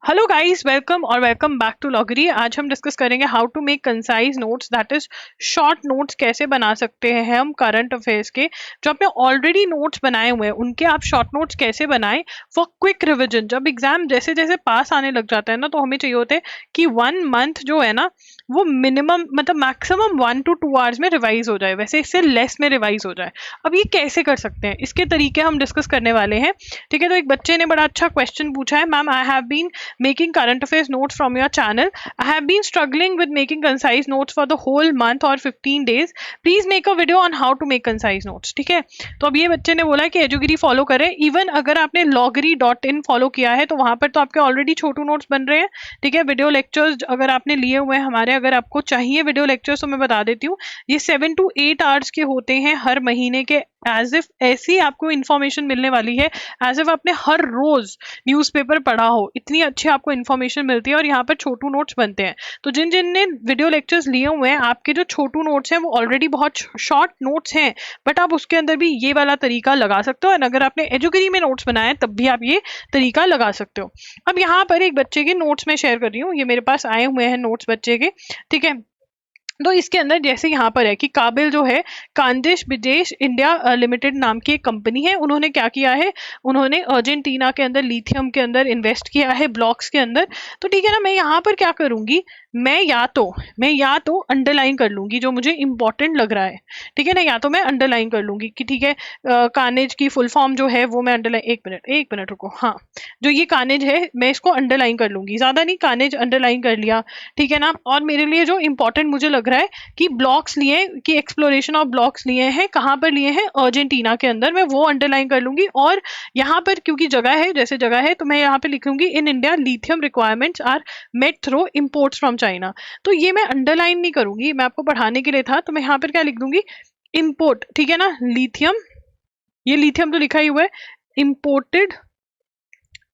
Hello guys, welcome और welcome back to लॉगरी। आज हम डिस्कस करेंगे how to make concise notes, that is short notes कैसे बना सकते हैं हम करंट अफेयर्स के। जो आपने ऑलरेडी नोट्स बनाए हुए हैं उनके आप शॉर्ट नोट्स कैसे बनाएं फॉर क्विक रिविजन। जब एग्जाम जैसे जैसे पास आने लग जाता है ना, तो हमें चाहिए होता है कि 1 मंथ जो है ना वो मिनिमम मतलब मैक्सिमम 1 to 2 आवर्स में रिवाइज हो जाए, वैसे इससे लेस में रिवाइज हो जाए। अब ये कैसे कर सकते हैं, इसके तरीके हम डिस्कस करने वाले हैं। ठीक है, तो एक बच्चे ने बड़ा अच्छा क्वेश्चन पूछा है, ma'am I have been making current affairs notes from your channel. I have been struggling with making concise notes for the whole month or 15 days. Please make a video on how to make concise notes. ठीक है, तो अब ये बच्चे ने बोला कि एजुगिरी follow करें। इवन अगर आपने loggery.in फॉलो किया है तो वहां पर तो आपके ऑलरेडी छोटू नोट्स बन रहे हैं। ठीक है, वीडियो लेक्चर्स अगर आपने लिए हुए हैं हमारे, अगर आपको चाहिए वीडियो लेक्चर्स तो मैं बता देती हूँ, ये 7 to 8 आवर्स के होते हैं हर महीने के। एज इफ ऐसी आपको इन्फॉर्मेशन मिलने वाली है, एज इफ आपने हर रोज न्यूज़पेपर पढ़ा हो, इतनी अच्छी आपको इन्फॉर्मेशन मिलती है और यहाँ पर छोटू नोट्स बनते हैं। तो जिन जिन ने वीडियो लेक्चर्स लिए हुए हैं, आपके जो छोटू नोट्स हैं वो ऑलरेडी बहुत शॉर्ट नोट्स हैं, बट आप उसके अंदर भी ये वाला तरीका लगा सकते हो। और अगर आपने एजुगिरी में नोट्स बनाए तब भी आप ये तरीका लगा सकते हो। अब यहाँ पर एक बच्चे के नोट्स में शेयर कर रही हूँ, ये मेरे पास आए हुए हैं नोट्स बच्चे के। ठीक है, तो इसके अंदर जैसे यहाँ पर है कि काबिल जो है कांदिश विदेश इंडिया लिमिटेड नाम की एक कंपनी है। उन्होंने क्या किया है, उन्होंने अर्जेंटीना के अंदर लिथियम के अंदर इन्वेस्ट किया है, ब्लॉक्स के अंदर। तो ठीक है ना, मैं यहाँ पर क्या करूंगी, मैं या तो अंडरलाइन कर लूंगी जो मुझे इंपॉर्टेंट लग रहा है। ठीक है ना, या तो मैं अंडरलाइन कर लूंगी कि ठीक है कानेज की फुल फॉर्म जो है वो मैं अंडरलाइन, एक मिनट रुको, हाँ, जो ये कानेज है मैं इसको अंडरलाइन कर लूंगी, ज्यादा नहीं, कानेज अंडरलाइन कर लिया। ठीक है ना, और मेरे लिए जो इंपॉर्टेंट मुझे लग रहा है कि ब्लॉक्स लिए, कि एक्सप्लोरेशन ऑफ ब्लॉक्स लिए हैं, कहाँ पर लिए हैं, अर्जेंटीना के अंदर, मैं वो अंडरलाइन कर लूंगी। और यहाँ पर क्योंकि जगह है, जैसे जगह है, तो मैं यहाँ पे लिखूंगी in India lithium requirements are met through imports from China. तो ये मैं अंडरलाइन नहीं करूंगी, मैं आपको पढ़ाने के लिए था, तो मैं यहाँ पर क्या लिख दूंगी, इम्पोर्ट। ठीक है ना, लिथियम, ये लिथियम तो लिखा ही हुआ है, इम्पोर्टेड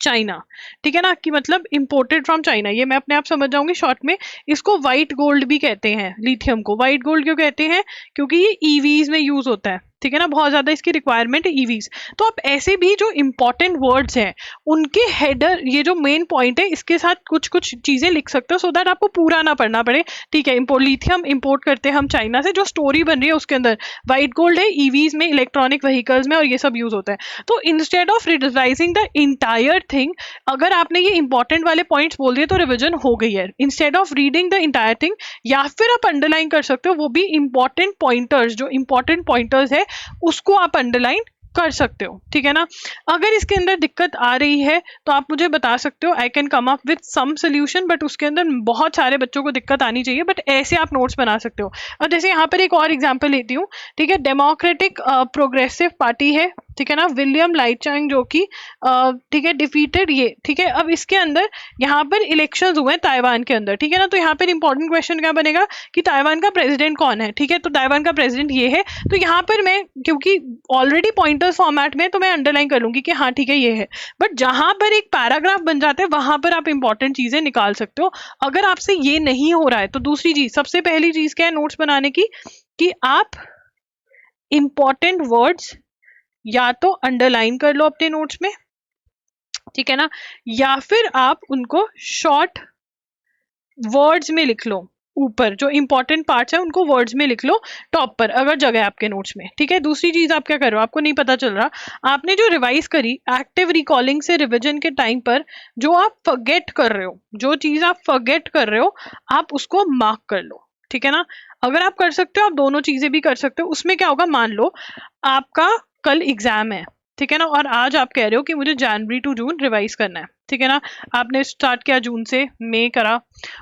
चाइना। ठीक है ना, कि मतलब इंपोर्टेड फ्रॉम चाइना, ये मैं अपने आप समझ जाऊंगी शॉर्ट में। इसको व्हाइट गोल्ड भी कहते हैं, लिथियम को व्हाइट गोल्ड क्यों कहते हैं, क्योंकि ये ईवीज में यूज होता है। ठीक है ना, बहुत ज्यादा इसकी रिक्वायरमेंट है ईवीज। तो आप ऐसे भी जो इंपॉर्टेंट वर्ड्स हैं उनके हेडर, ये जो मेन पॉइंट है, इसके साथ कुछ कुछ चीजें लिख सकते हो, सो दैट आपको पूरा ना पढ़ना पड़े। ठीक है, लिथियम इंपोर्ट करते हैं हम चाइना से, जो स्टोरी बन रही है उसके अंदर व्हाइट गोल्ड है, ईवीज में, इलेक्ट्रॉनिक व्हीकल्स में, और ये सब यूज होता है। तो instead of revising the entire thing, अगर आपने ये इंपॉर्टेंट वाले पॉइंट्स बोल दिए तो रिविजन हो गई है। Instead of reading the entire thing, या फिर आप अंडरलाइन कर सकते हो, वो भी इंपॉर्टेंट पॉइंटर्स, जो इंपॉर्टेंट पॉइंटर्स है उसको आप अंडरलाइन कर सकते हो। ठीक है ना, अगर इसके अंदर दिक्कत आ रही है तो आप मुझे बता सकते हो, I can come up with some solution, but उसके अंदर बहुत सारे बच्चों को दिक्कत आनी चाहिए, बट ऐसे आप नोट्स बना सकते हो। अब जैसे यहाँ पर एक और एग्जांपल लेती हूँ। ठीक है, डेमोक्रेटिक प्रोग्रेसिव पार्टी है, ठीक है ना, विलियम लाइचांग जो कि ठीक है डिफीटेड ये। ठीक है, अब इसके अंदर यहाँ पर इलेक्शंस हुए हैं ताइवान के अंदर। ठीक है ना, तो यहाँ पर इंपॉर्टेंट क्वेश्चन क्या बनेगा कि ताइवान का प्रेसिडेंट कौन है। ठीक है, तो ताइवान का प्रेसिडेंट ये है, तो यहाँ पर मैं क्योंकि ऑलरेडी पॉइंटर्स फॉर्मेट में, तो मैं अंडरलाइन कर लूंगी कि हाँ ठीक है ये है। बट जहां पर एक पैराग्राफ बन जाता है वहां पर आप इंपॉर्टेंट चीजें निकाल सकते हो। अगर आपसे ये नहीं हो रहा है तो दूसरी चीज, सबसे पहली चीज क्या है नोट्स बनाने की, कि आप इंपॉर्टेंट वर्ड्स या तो अंडरलाइन कर लो अपने नोट्स में, ठीक है ना, या फिर आप उनको शॉर्ट वर्ड्स में लिख लो, ऊपर जो इंपॉर्टेंट पार्ट्स है उनको वर्ड्स में लिख लो टॉप पर, अगर जगह है आपके नोट्स में। ठीक है, दूसरी चीज आप क्या कर रहे हो, आपको नहीं पता चल रहा, आपने जो रिवाइज करी एक्टिव रिकॉलिंग से रिवीजन के टाइम पर, जो आप फॉरगेट कर रहे हो, जो चीज आप फॉरगेट कर रहे हो, आप उसको मार्क कर लो। ठीक है ना, अगर आप कर सकते हो आप दोनों चीजें भी कर सकते हो। उसमें क्या होगा, मान लो आपका कल एग्जाम है, ठीक है ना, और आज आप कह रहे हो कि मुझे जनवरी टू जून रिवाइज करना है। ठीक है ना, आपने स्टार्ट किया जून से, मई करा,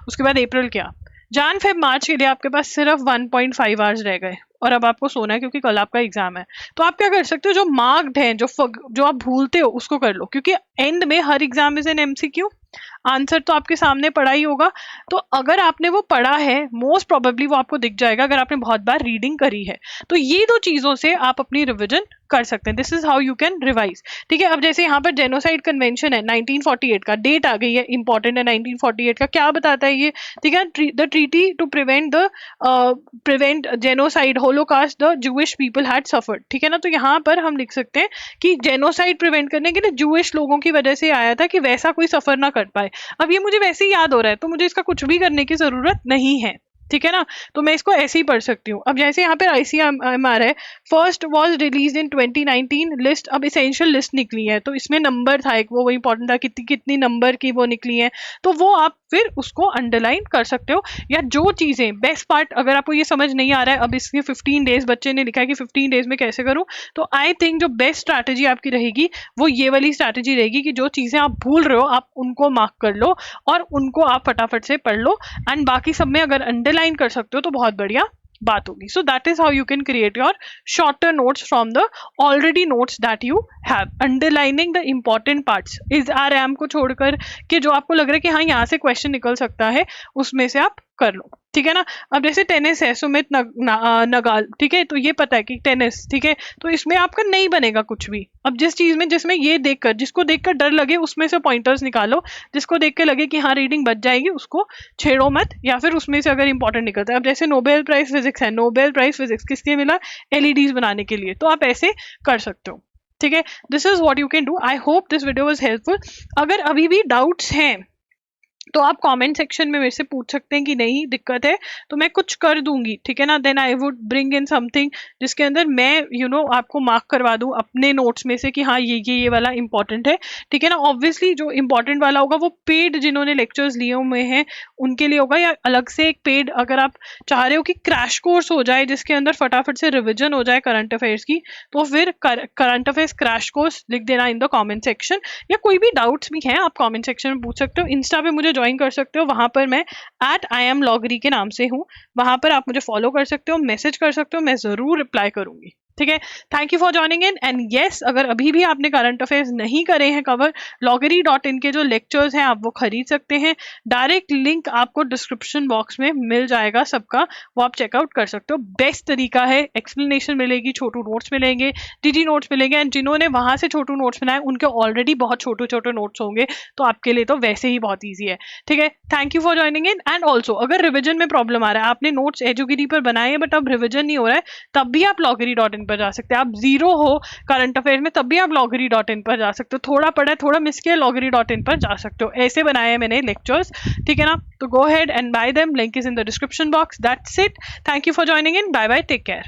उसके बाद अप्रैल किया, जान फेब मार्च के लिए आपके पास सिर्फ 1.5 आवर्स रह गए, और अब आपको सोना है क्योंकि कल आपका एग्जाम है। तो आप क्या कर सकते हो, जो मार्क्ड है, जो आप भूलते हो उसको कर लो, क्योंकि एंड में हर exam is an MCQ, answer तो आपके सामने पड़ा ही होगा। तो अगर आपने वो पढ़ा है, मोस्ट प्रोबेबली वो आपको दिख जाएगा अगर आपने बहुत बार रीडिंग करी है। तो ये दो चीजों से आप अपनी रिविजन कर सकते हैं, this is how you can revise. ठीक है, अब जैसे यहाँ पर जेनोसाइड कन्वेंशन है 1948 का, डेट आ गई है, इंपॉर्टेंट है 1948 का, क्या बताता है ये, ठीक है, the treaty to prevent genocide holocaust the Jewish people had suffered. ठीक है ना, तो यहाँ पर हम लिख सकते हैं कि जेनोसाइड प्रिवेंट करने के लिए जूइश लोगों की वजह से आया था कि वैसा कोई सफर ना कर पाए। अब ये मुझे वैसे ही याद हो रहा है तो मुझे इसका कुछ भी करने की जरूरत नहीं है, ठीक है ना। तो मैं इसको ऐसे ही पढ़ सकती हूँ। अब जैसे यहाँ पे ICMR है, first was release in 2019 list, अब इसेंशियल लिस्ट निकली है तो इसमें नंबर था एक, वो इंपॉर्टेंट था, कितनी कितनी नंबर की वो निकली है, तो वो आप फिर उसको अंडरलाइन कर सकते हो। या जो चीजें बेस्ट पार्ट, अगर आपको ये समझ नहीं आ रहा है अब इसके 15 डेज बच्चे ने लिखा है कि 15 डेज में कैसे करूँ, तो आई थिंक जो बेस्ट स्ट्रैटेजी आपकी रहेगी वो ये वाली स्ट्रैटेजी रहेगी कि जो चीजें आप भूल रहे हो आप उनको मार्क कर लो और उनको आप फटाफट से पढ़ लो, एंड बाकी सब में अगर अंडरलाइन कर सकते हो तो बहुत बढ़िया बात होगी। So that is how you can create your shorter notes from the already notes that you have, underlining the important parts is R M को छोड़कर कि जो आपको लग रहा है कि हाँ यहाँ से क्वेश्चन निकल सकता है उसमें से आप कर लो, ठीक है ना। अब जैसे टेनिस है, सुमित नगाल, ठीक है, तो ये पता है कि टेनिस, ठीक है, तो इसमें आपका नहीं बनेगा कुछ भी। अब जिस चीज में जिसमें ये देखकर, जिसको देखकर डर लगे उसमें से पॉइंटर्स निकालो, जिसको देख के लगे कि हाँ रीडिंग बच जाएगी उसको छेड़ो मत, या फिर उसमें से अगर इंपॉर्टेंट निकलता है। अब जैसे नोबेल प्राइज फिजिक्स है, नोबेल प्राइज फिजिक्स किस लिए मिला, LEDs बनाने के लिए, तो आप ऐसे कर सकते हो, ठीक है। This is what you can do. I hope this video was helpful. अगर अभी भी डाउट्स हैं तो आप कमेंट सेक्शन में मेरे से पूछ सकते हैं कि नहीं दिक्कत है तो मैं कुछ कर दूंगी, ठीक है ना। Then I would bring in something जिसके अंदर मैं आपको मार्क करवा दूं अपने नोट्स में से कि हाँ ये वाला इंपॉर्टेंट है, ठीक है ना। ऑब्वियसली जो इंपॉर्टेंट वाला होगा वो पेड जिन्होंने लेक्चर्स लिए हुए हैं उनके लिए होगा, या अलग से एक पेड अगर आप चाह रहे हो कि क्रैश कोर्स हो जाए जिसके अंदर फटाफट से रिविजन हो जाए करंट अफेयर्स की, तो फिर करंट अफेयर्स क्रैश कोर्स लिख देना इन द कॉमेंट सेक्शन। या कोई भी डाउट्स भी हैं आप कॉमेंट सेक्शन में पूछ सकते हो। इंस्टा पे मुझे ज्वाइन कर सकते हो, वहां पर मैं @IamLogri के नाम से हूँ, वहां पर आप मुझे फॉलो कर सकते हो, मैसेज कर सकते हो, मैं जरूर रिप्लाई करूंगी, ठीक है। Thank you for joining in. And yes, अगर अभी भी आपने करंट अफेयर्स नहीं करे हैं कवर, loggery.in के जो लेक्चर्स हैं आप वो खरीद सकते हैं, डायरेक्ट लिंक आपको डिस्क्रिप्शन बॉक्स में मिल जाएगा सबका, वो आप चेकआउट कर सकते हो। बेस्ट तरीका है, एक्सप्लेनेशन मिलेगी, छोटू नोट्स मिलेंगे, DT नोट्स मिलेंगे, एंड जिन्होंने वहां से छोटू नोट्स बनाए उनके ऑलरेडी बहुत छोटे छोटे नोट्स होंगे, तो आपके लिए तो वैसे ही बहुत ईजी है, ठीक है। Thank you for joining in. And also अगर रिविजन में प्रॉब्लम आ रहा है, आपने नोट्स एजुगिरी पर बनाए हैं बट अब रिविजन नहीं हो रहा है, तब भी आप loggery.in पर जा सकते हैं। आप जीरो हो करंट अफेयर में तब भी आप loggery.in पर जा सकते हो, थोड़ा पढ़ा है थोड़ा मिस किया, loggery.in पर जा सकते हो। ऐसे बनाए हैं मैंने लेक्चर्स, ठीक है ना। तो go head and buy them, link is in the description box. That's it, thank you for joining in, bye bye, take care.